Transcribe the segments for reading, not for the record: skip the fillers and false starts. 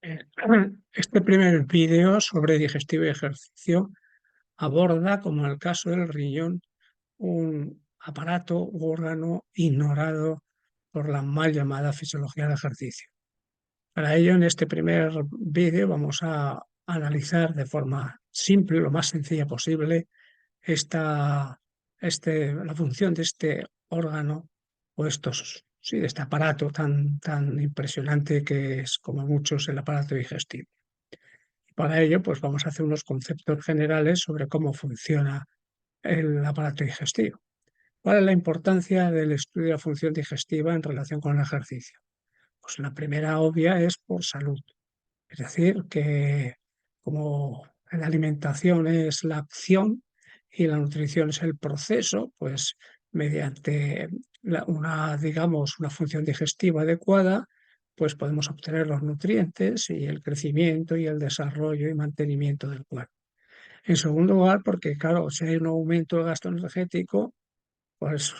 Eh, Este primer vídeo sobre digestivo y ejercicio aborda, como en el caso del riñón, un aparato u órgano ignorado por la mal llamada fisiología del ejercicio. Para ello, en este primer vídeo vamos a analizar de forma simple, lo más sencilla posible, la función de este órgano o sí, de este aparato tan impresionante que es, como muchos, el aparato digestivo. Para ello, pues vamos a hacer unos conceptos generales sobre cómo funciona el aparato digestivo. ¿Cuál es la importancia del estudio de la función digestiva en relación con el ejercicio? Pues la primera obvia es por salud. Es decir, que como la alimentación es la acción y la nutrición es el proceso, pues mediante digamos, una función digestiva adecuada, pues podemos obtener los nutrientes y el crecimiento y el desarrollo y mantenimiento del cuerpo. En segundo lugar, porque claro, si hay un aumento del gasto energético, pues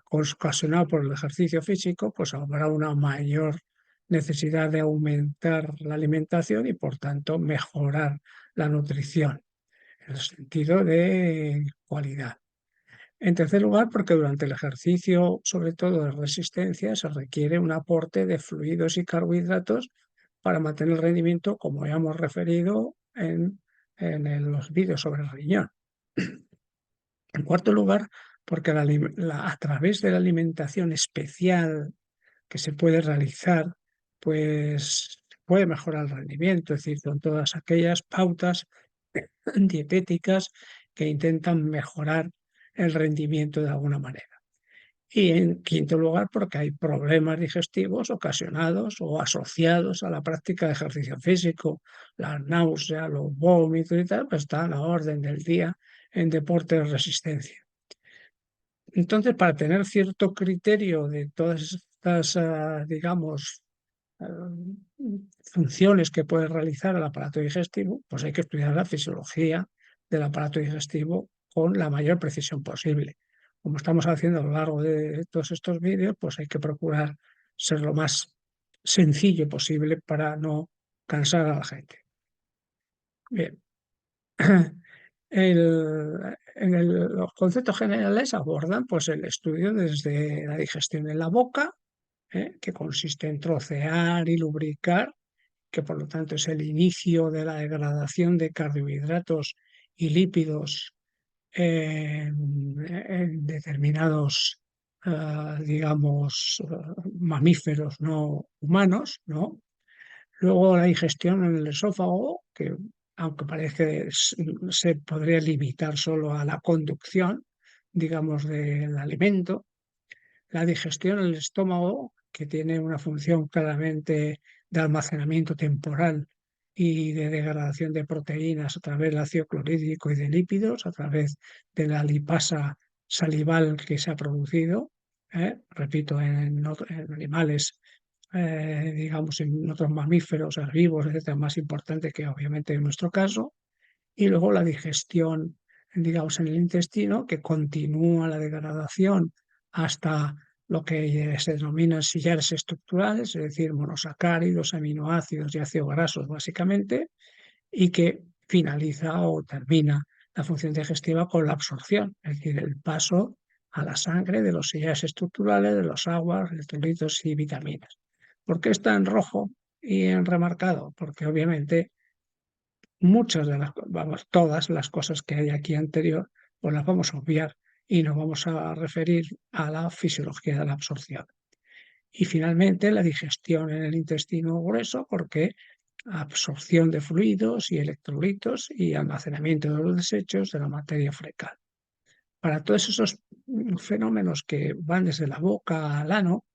ocasionado por el ejercicio físico, pues habrá una mayor necesidad de aumentar la alimentación y por tanto mejorar la nutrición en el sentido de cualidad. En tercer lugar, porque durante el ejercicio, sobre todo de resistencia, se requiere un aporte de fluidos y carbohidratos para mantener el rendimiento, como ya hemos referido los vídeos sobre el riñón. En cuarto lugar, porque a través de la alimentación especial que se puede realizar, pues puede mejorar el rendimiento, es decir, con todas aquellas pautas dietéticas que intentan mejorar el rendimiento de alguna manera. Y en quinto lugar, porque hay problemas digestivos ocasionados o asociados a la práctica de ejercicio físico. La náusea, los vómitos y tal, pues están a la orden del día en deporte de resistencia. Entonces, para tener cierto criterio de todas estas, digamos, funciones que puede realizar el aparato digestivo, pues hay que estudiar la fisiología del aparato digestivo con la mayor precisión posible. Como estamos haciendo a lo largo de todos estos vídeos, pues hay que procurar ser lo más sencillo posible para no cansar a la gente. Bien. Los conceptos generales abordan pues, el estudio desde la digestión en la boca, que consiste en trocear y lubricar, que por lo tanto es el inicio de la degradación de carbohidratos y lípidos en determinados, digamos, mamíferos no humanos, ¿no? Luego la digestión en el esófago, que aunque parece se podría limitar solo a la conducción, digamos, del alimento. La digestión en el estómago, que tiene una función claramente de almacenamiento temporal y de degradación de proteínas a través del ácido clorhídrico y de lípidos, a través de la lipasa salival que se ha producido, repito, en animales, digamos, en otros mamíferos, herbívoros, etcétera, más importante que obviamente en nuestro caso, y luego la digestión, digamos, en el intestino, que continúa la degradación hasta lo que se denominan sillares estructurales, es decir, monosacáridos, aminoácidos y ácidos grasos, básicamente, y que finaliza o termina la función digestiva con la absorción, es decir, el paso a la sangre de los sillares estructurales, de los aguas, electrolitos y vitaminas. ¿Por qué está en rojo y en remarcado? Porque obviamente muchas de las, vamos, todas las cosas que hay aquí anterior, pues las vamos a obviar y nos vamos a referir a la fisiología de la absorción. Y finalmente la digestión en el intestino grueso, porque absorción de fluidos y electrolitos y almacenamiento de los desechos de la materia fecal. Para todos esos fenómenos que van desde la boca al ano,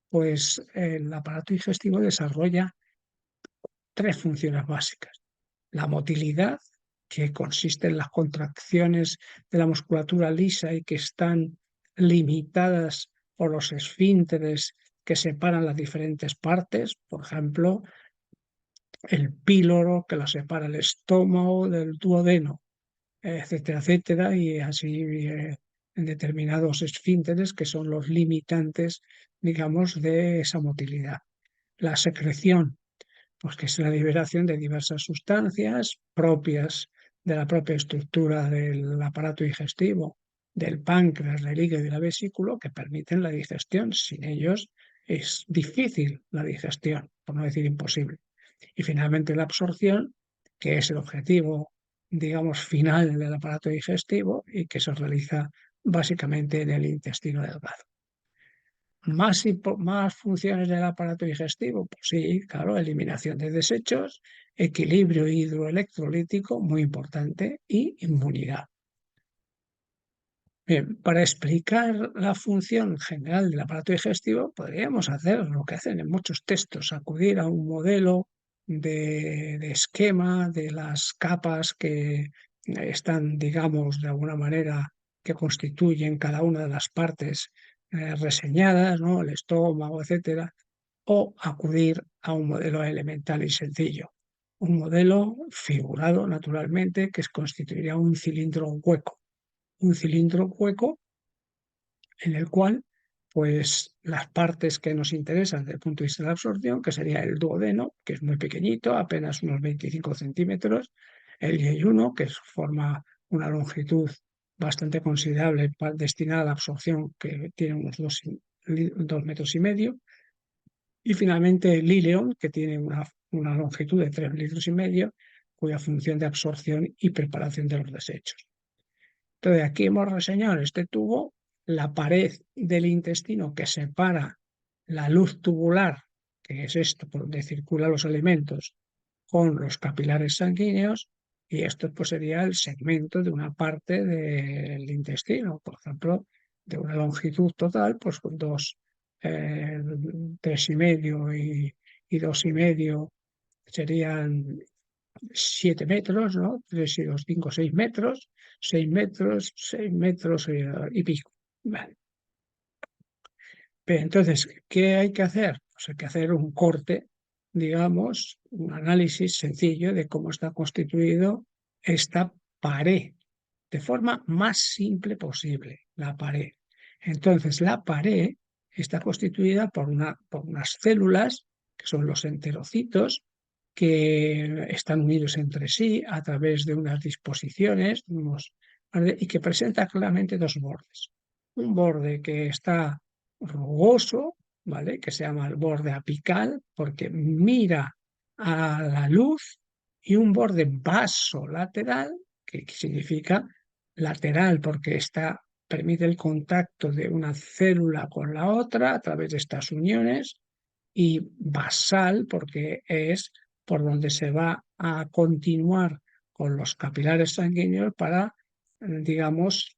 pues el aparato digestivo desarrolla tres funciones básicas. La motilidad, que consiste en las contracciones de la musculatura lisa y que están limitadas por los esfínteres que separan las diferentes partes, por ejemplo, el píloro que la separa el estómago del duodeno, etcétera, etcétera, y así en determinados esfínteres que son los limitantes, digamos, de esa motilidad. La secreción, Pues que es la liberación de diversas sustancias propias de la propia estructura del aparato digestivo, del páncreas, del hígado y de la vesícula, que permiten la digestión. Sin ellos es difícil la digestión, por no decir imposible. Y finalmente la absorción, que es el objetivo, digamos, final del aparato digestivo y que se realiza básicamente en el intestino delgado. Más funciones del aparato digestivo, pues sí, claro, eliminación de desechos, equilibrio hidroelectrolítico, muy importante, y inmunidad. Bien, para explicar la función general del aparato digestivo, podríamos hacer lo que hacen en muchos textos, acudir a un modelo de esquema de las capas que están, digamos, de alguna manera, que constituyen cada una de las partes reseñadas, ¿no? El estómago, etcétera, o acudir a un modelo elemental y sencillo. Un modelo figurado, naturalmente, que constituiría un cilindro hueco. Un cilindro hueco en el cual, pues, las partes que nos interesan desde el punto de vista de la absorción, que sería el duodeno, que es muy pequeñito, apenas unos 25 centímetros, el yeyuno, que forma una longitud bastante considerable destinada a la absorción, que tiene unos 2,5 metros, y finalmente el ileón, que tiene una longitud de 3,5 metros, cuya función de absorción y preparación de los desechos. Entonces, aquí hemos reseñado en este tubo la pared del intestino que separa la luz tubular, que es esto por donde circulan los alimentos, con los capilares sanguíneos, y esto pues sería el segmento de una parte del intestino, por ejemplo, de una longitud total, pues con 3,5 y 2,5 serían 7 metros, ¿no? 3 y 2, 5, 6 metros, 6 metros, 6 metros y pico. Vale. Pero entonces, ¿qué hay que hacer? Pues hay que hacer un corte, digamos, un análisis sencillo de cómo está constituido esta pared, de forma más simple posible, la pared. Entonces, la pared está constituida por unas células, que son los enterocitos, que están unidos entre sí a través de unas disposiciones y que presenta claramente dos bordes. Un borde que está rugoso, ¿vale? Que se llama el borde apical, porque mira a la luz, y un borde vasolateral, que significa lateral porque permite el contacto de una célula con la otra a través de estas uniones, y basal porque es por donde se va a continuar con los capilares sanguíneos para, digamos,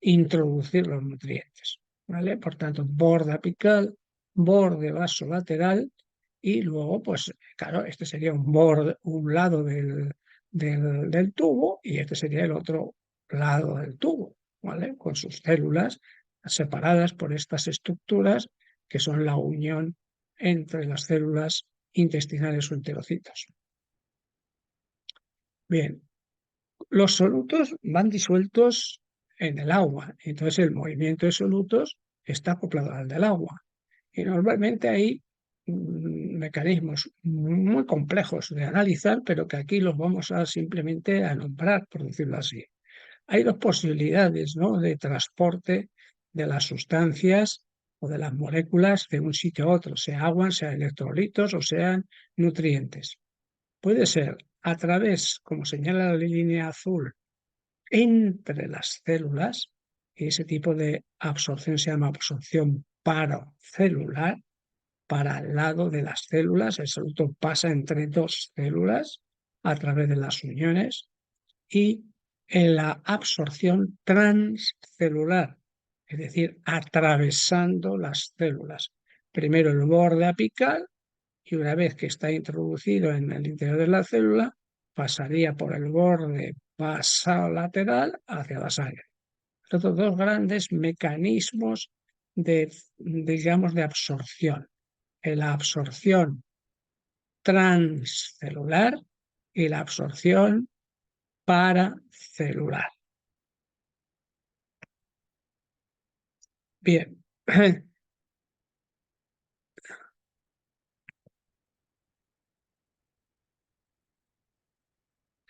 introducir los nutrientes, ¿vale? Por tanto, borde apical, borde vasolateral, y luego, pues, claro, este sería un lado del tubo, y este sería el otro lado del tubo, ¿vale? Con sus células separadas por estas estructuras que son la unión entre las células intestinales o enterocitos. Bien, los solutos van disueltos en el agua, entonces el movimiento de solutos está acoplado al del agua. Y normalmente hay mecanismos muy complejos de analizar, pero que aquí los vamos a simplemente a nombrar, por decirlo así. Hay dos posibilidades, ¿no?, de transporte de las sustancias o de las moléculas de un sitio a otro, sea agua, sea electrolitos o sean nutrientes. Puede ser a través, como señala la línea azul, entre las células, y ese tipo de absorción se llama absorción paracelular. Para el lado de las células, el soluto pasa entre dos células a través de las uniones, y en la absorción transcelular, es decir, atravesando las células. Primero el borde apical, y una vez que está introducido en el interior de la célula, pasaría por el borde basolateral hacia la sangre. Estos dos grandes mecanismos digamos, de absorción. La absorción transcelular y la absorción paracelular. Bien,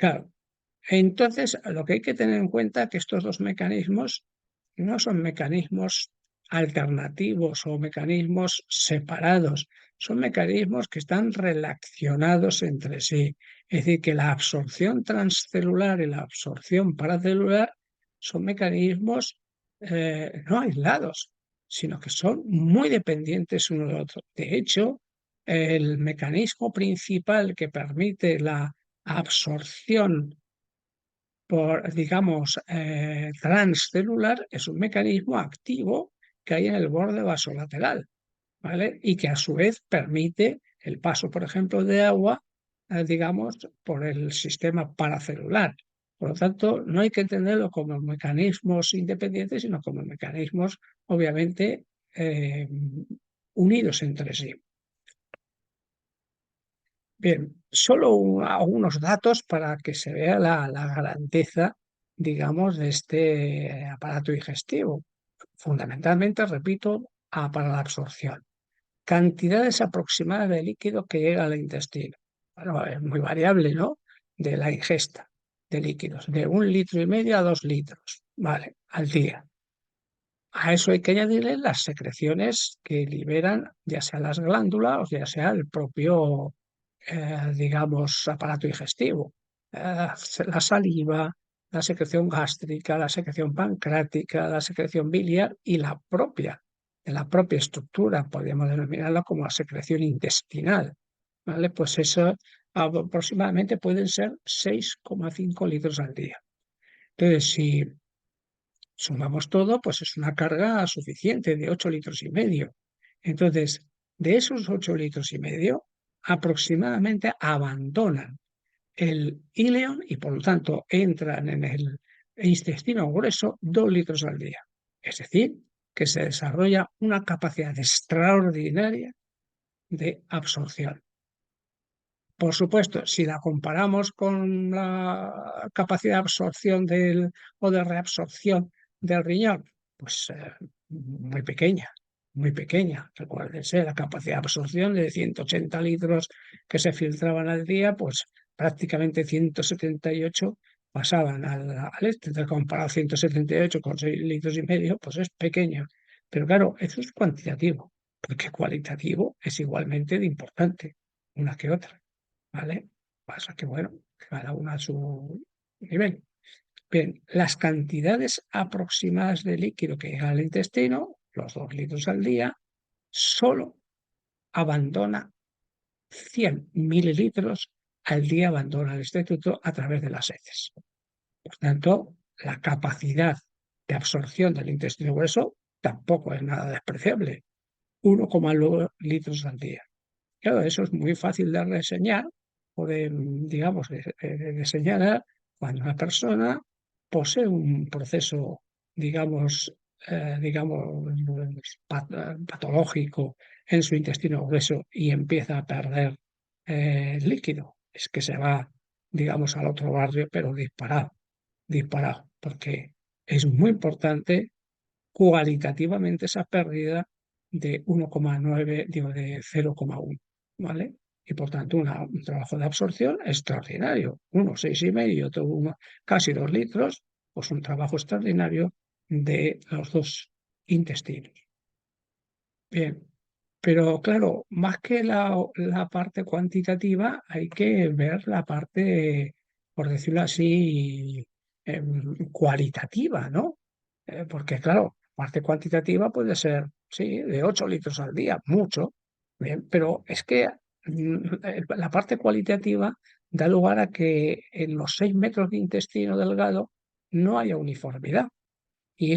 Claro, entonces lo que hay que tener en cuenta es que estos dos mecanismos no son mecanismos alternativos o mecanismos separados, son mecanismos que están relacionados entre sí. Es decir, que la absorción transcelular y la absorción paracelular son mecanismos no aislados, sino que son muy dependientes uno del otro. De hecho, el mecanismo principal que permite la absorción por, digamos, transcelular es un mecanismo activo que hay en el borde vasolateral, ¿vale? Y que a su vez permite el paso, por ejemplo, de agua, digamos, por el sistema paracelular. Por lo tanto, no hay que entenderlo como mecanismos independientes, sino como mecanismos, obviamente, unidos entre sí. Bien, solo algunos datos para que se vea la grandeza, digamos, de este aparato digestivo. Fundamentalmente, repito, para la absorción. Cantidades aproximadas de líquido que llega al intestino. Bueno, es muy variable, ¿no? De la ingesta de líquidos, de 1,5 litros a 2 litros, ¿vale? Al día. A eso hay que añadirle las secreciones que liberan, ya sea las glándulas o ya sea el propio, digamos, aparato digestivo. La saliva, la secreción gástrica, la secreción pancreática, la secreción biliar y la propia estructura, podríamos denominarla como la secreción intestinal. ¿Vale? Pues eso aproximadamente pueden ser 6,5 litros al día. Entonces, si sumamos todo, pues es una carga suficiente de 8,5 litros. Entonces, de esos 8,5 litros, aproximadamente abandonan el ileón y por lo tanto entran en el intestino grueso 2 litros al día. Es decir, que se desarrolla una capacidad extraordinaria de absorción. Por supuesto, si la comparamos con la capacidad de absorción o de reabsorción del riñón, pues muy pequeña, muy pequeña. Recuérdense, la capacidad de absorción de 180 litros que se filtraban al día, pues prácticamente 178 pasaban al este. Entonces, comparado 178 con 6,5 litros, pues es pequeño. Pero claro, eso es cuantitativo, porque cualitativo es igualmente de importante, una que otra. ¿Vale? Pasa que, bueno, cada una a su nivel. Bien, las cantidades aproximadas de líquido que llega al intestino, los 2 litros al día, solo abandona 100 mililitros al día, abandona el instituto a través de las heces. Por tanto, la capacidad de absorción del intestino grueso tampoco es nada despreciable, 1,9 litros al día. Claro, eso es muy fácil de reseñar o de, digamos, de señalar cuando una persona posee un proceso, digamos, patológico en su intestino grueso y empieza a perder líquido. Es que se va, digamos, al otro barrio, pero disparado, disparado, porque es muy importante cualitativamente esa pérdida de 1,9, digo, de 0,1, ¿vale? Y por tanto un trabajo de absorción extraordinario, uno 6,5, otro casi 2 litros, pues un trabajo extraordinario de los dos intestinos. Bien, pero claro, más que la parte cuantitativa, hay que ver la parte, por decirlo así, cualitativa, ¿no? Porque claro, parte cuantitativa puede ser, sí, de 8 litros al día, mucho, bien, pero es que la parte cualitativa da lugar a que en los 6 metros de intestino delgado no haya uniformidad. Y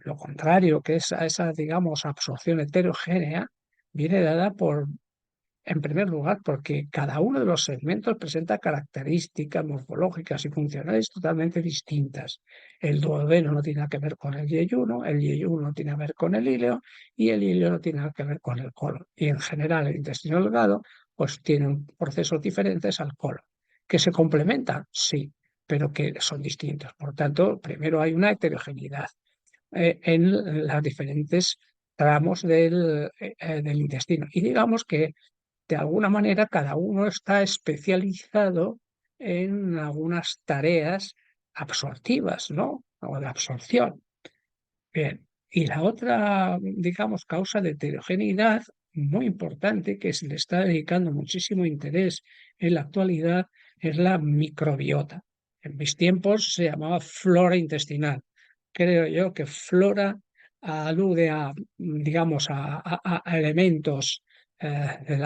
lo contrario, que esa, digamos, absorción heterogénea, viene dada por, en primer lugar, porque cada uno de los segmentos presenta características morfológicas y funcionales totalmente distintas. El duodeno no tiene nada que ver con el yeyuno no tiene que ver con el ileo y el ileo no tiene nada que ver con el colon. Y en general el intestino delgado pues tiene procesos diferentes al colon. ¿Que se complementan? Sí, pero que son distintos. Por tanto, primero hay una heterogeneidad en los diferentes tramos del intestino. Y digamos que de alguna manera cada uno está especializado en algunas tareas absortivas, ¿no? O de absorción. Bien, y la otra, digamos, causa de heterogeneidad muy importante que se le está dedicando muchísimo interés en la actualidad es la microbiota. En mis tiempos se llamaba flora intestinal. Creo yo que flora alude a, digamos, a elementos de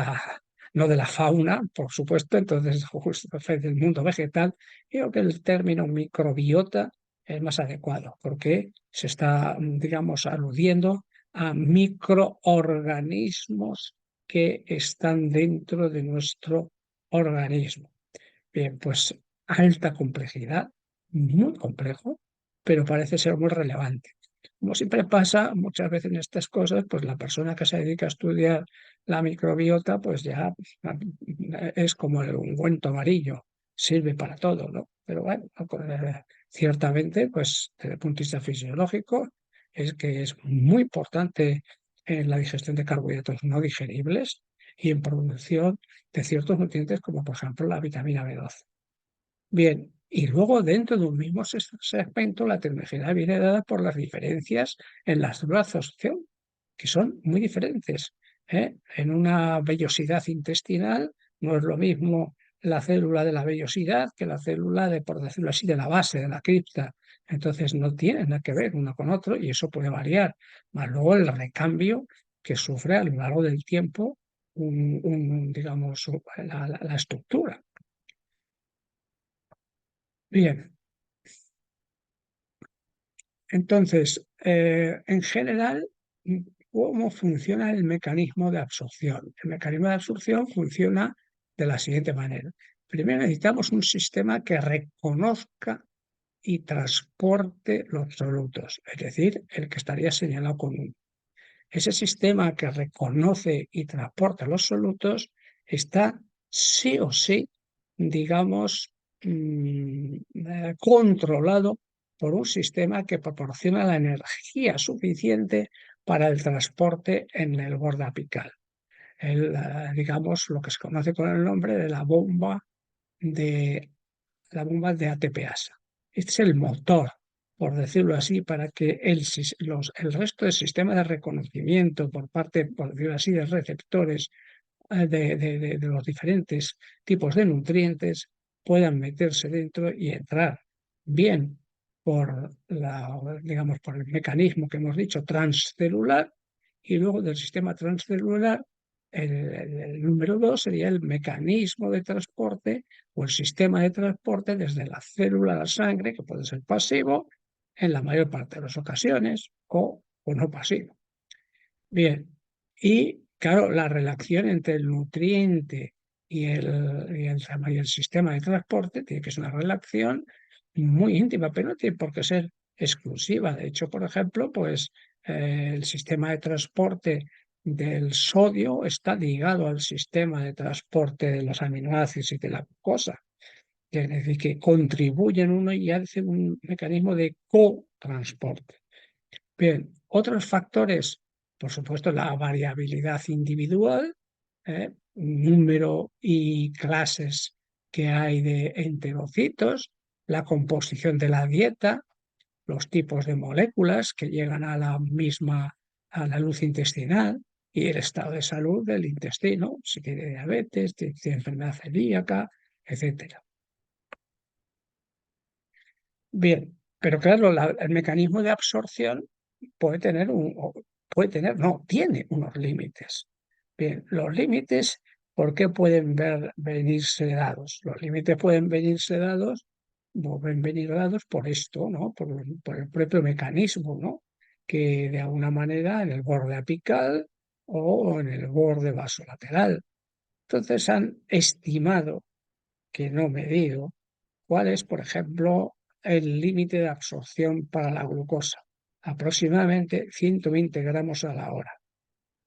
no de la fauna, por supuesto, entonces justo del mundo vegetal. Creo que el término microbiota es más adecuado porque se está, digamos, aludiendo a microorganismos que están dentro de nuestro organismo. Bien, pues alta complejidad, muy complejo, pero parece ser muy relevante. Como siempre pasa muchas veces en estas cosas, pues la persona que se dedica a estudiar la microbiota, pues ya es como el ungüento amarillo, sirve para todo, ¿no? Pero bueno, ciertamente, pues desde el punto de vista fisiológico, es que es muy importante en la digestión de carbohidratos no digeribles y en producción de ciertos nutrientes como por ejemplo la vitamina B12. Bien, y luego dentro de un mismo segmento la tecnología viene dada por las diferencias en las células de absorción, que son muy diferentes, ¿eh? En una vellosidad intestinal no es lo mismo la célula de la vellosidad que la célula de, por decirlo así, de la base, de la cripta. Entonces no tienen nada que ver uno con otro y eso puede variar. Más luego el recambio que sufre a lo largo del tiempo digamos, la estructura. Bien, entonces, en general, ¿cómo funciona el mecanismo de absorción? El mecanismo de absorción funciona de la siguiente manera. Primero necesitamos un sistema que reconozca y transporte los solutos, es decir, el que estaría señalado con un. Ese sistema que reconoce y transporta los solutos está sí o sí, digamos, controlado por un sistema que proporciona la energía suficiente para el transporte en el borde apical. Digamos, lo que se conoce con el nombre de de la bomba de ATPasa. Este es el motor, por decirlo así, para que el resto del sistema de reconocimiento por parte, por decirlo así, de receptores de los diferentes tipos de nutrientes puedan meterse dentro y entrar bien digamos, por el mecanismo que hemos dicho transcelular y luego del sistema transcelular el número dos sería el mecanismo de transporte o el sistema de transporte desde la célula a la sangre, que puede ser pasivo en la mayor parte de las ocasiones o no pasivo. Bien, y claro, la relación entre el nutriente y el sistema de transporte tiene que ser una relación muy íntima, pero no tiene por qué ser exclusiva. De hecho, por ejemplo, pues el sistema de transporte del sodio está ligado al sistema de transporte de los aminoácidos y de la glucosa. Es decir, que contribuyen uno y hacen un mecanismo de cotransporte. Bien, otros factores, por supuesto, la variabilidad individual, número y clases que hay de enterocitos, la composición de la dieta, los tipos de moléculas que llegan a la luz intestinal y el estado de salud del intestino, si tiene diabetes, si tiene enfermedad celíaca, etcétera. Bien, pero claro, el mecanismo de absorción puede tener no, tiene unos límites. Bien, los límites, ¿por qué pueden venirse dados? Los límites pueden venir dados por esto, ¿no? Por el propio mecanismo, ¿no? Que de alguna manera en el borde apical o en el borde vasolateral. Entonces han estimado, que no medido, cuál es, por ejemplo, el límite de absorción para la glucosa, aproximadamente 120 gramos a la hora.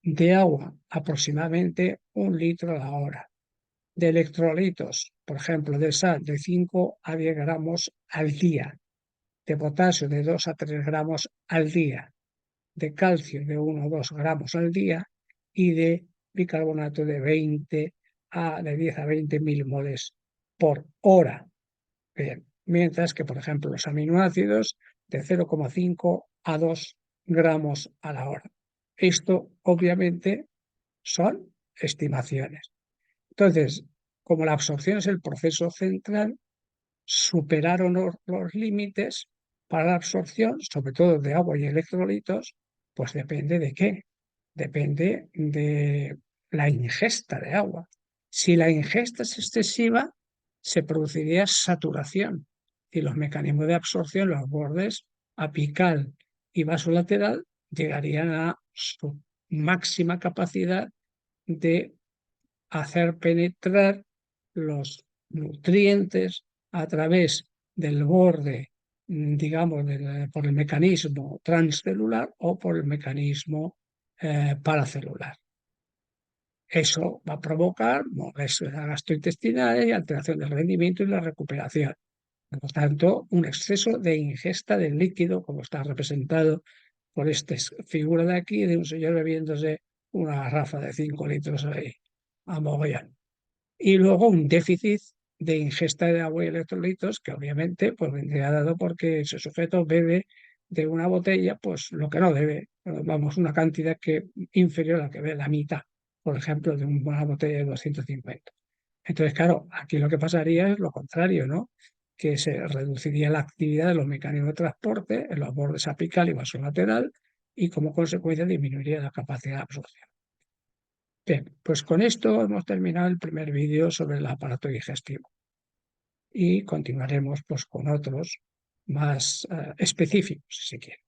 De agua, aproximadamente 1 litro a la hora. De electrolitos, por ejemplo, de sal, de 5 a 10 gramos al día. De potasio, de 2 a 3 gramos al día. De calcio, de 1 o 2 gramos al día. Y de bicarbonato, de 10 a 20 milimoles por hora. Bien, mientras que, por ejemplo, los aminoácidos de 0,5 a 2 gramos a la hora. Esto, obviamente, son estimaciones. Entonces, como la absorción es el proceso central, superaron los límites para la absorción, sobre todo de agua y electrolitos, pues depende de qué. Depende de la ingesta de agua. Si la ingesta es excesiva, se produciría saturación y los mecanismos de absorción, los bordes apical y vasolateral, llegarían a su máxima capacidad de hacer penetrar los nutrientes a través del borde, digamos, por el mecanismo transcelular o por el mecanismo paracelular. Eso va a provocar molestias gastrointestinales y alteración del rendimiento y la recuperación. Por lo tanto, un exceso de ingesta de líquido, como está representado por esta figura de aquí, de un señor bebiéndose una garrafa de 5 litros ahí, a mogollón. Y luego un déficit de ingesta de agua y electrolitos, que obviamente pues vendría dado porque ese sujeto bebe de una botella pues lo que no debe, vamos, una cantidad que inferior a la que bebe, la mitad, por ejemplo, de una botella de 250. Entonces, claro, aquí lo que pasaría es lo contrario, ¿no? Que se reduciría la actividad de los mecanismos de transporte en los bordes apical y vasolateral y como consecuencia disminuiría la capacidad de absorción. Bien, pues con esto hemos terminado el primer vídeo sobre el aparato digestivo y continuaremos pues con otros más específicos, si se quiere.